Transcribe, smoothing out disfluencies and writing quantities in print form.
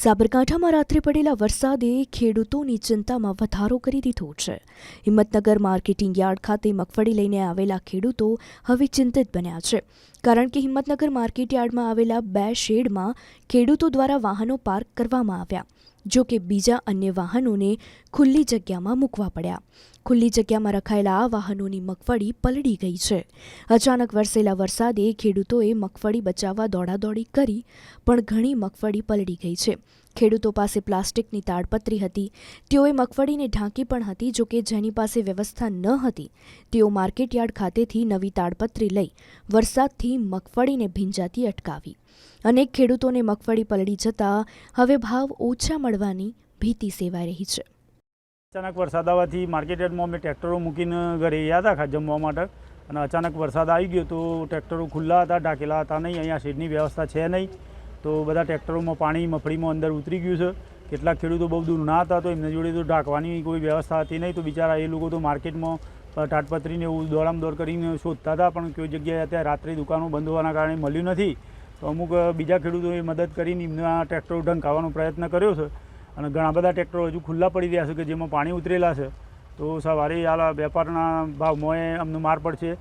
સાબરકાંઠામાં રાત્રે પડેલા વરસાદે ખેડૂતોની ચિંતામાં વધારો કરી દીધો છે। હિંમતનગર માર્કેટિંગ યાર્ડ ખાતે મગફળી લઈને આવેલા ખેડૂતો હવે ચિંતિત બન્યા છે, કારણ કે હિંમતનગર માર્કેટ યાર્ડમાં આવેલા 2 શેડમાં ખેડૂતો દ્વારા વાહનો પાર્ક કરવામાં આવ્યા, જો કે બીજા અન્ય વાહનોને ખુલ્લી જગ્યામાં મૂકવા પડ્યા। ખુલ્લી જગ્યામાં રખાયેલા આ વાહનોની મગફળી પલળી ગઈ છે। અચાનક વરસેલા વરસાદે ખેડૂતોએ મગફળી બચાવવા દોડાદોડી કરી, પણ ઘણી મગફળી પલળી ગઈ છે। ખેડૂતો પાસે પ્લાસ્ટિકની તાડપત્રી હતી, તેઓએ મગફળીને ઢાંકી પણ હતી, જો કે જેની પાસે વ્યવસ્થા ન હતી તેઓ માર્કેટયાર્ડ ખાતેથી નવી તાડપત્રી લઈ વરસાદથી મગફળીને ભીંજાતી અટકાવી। અનેક ખેડૂતોને મગફળી પલળી જતા હવે ભાવ ઓછા મળવાની ભીતિ સેવાઈ રહી છે। અચાનક વરસાદ આવવાથી માર્કેટયાર્ડમાં અમે ટ્રેક્ટરો મૂકીને ઘરે ગયા હતા જમવા માટે, અને અચાનક વરસાદ આવી ગયો તો ટ્રેક્ટરો ખુલ્લા હતા, ઢાંકેલા હતા નહીં, અહીંયા શેડની વ્યવસ્થા છે નહીં, તો બધા ટ્રેક્ટરોમાં પાણી મગફળીમાં અંદર ઉતરી ગયું છે। કેટલાક ખેડૂતો બહુ દૂર ના હતા તો એમની જોડે તો ઢાંકવાની કોઈ વ્યવસ્થા હતી નહીં, તો બિચારા એ લોકો તો માર્કેટમાં તાડપત્રીને એવું દોડામ દોડ કરીને શોધતા હતા, પણ કોઈ જગ્યાએ અત્યારે રાત્રે દુકાનો બંધ હોવાના કારણે મળ્યું નથી। તો અમુક બીજા ખેડૂતોએ મદદ કરીને એમના ટ્રેક્ટરો ઢંકાવવાનો પ્રયત્ન કર્યો છે, અને ઘણા બધા ટ્રેક્ટરો હજુ ખુલ્લા પડી રહ્યા છે કે જેમાં પાણી ઉતરેલા છે, તો સવારે આ વેપારના ભાવમાં અમને માર પડશે।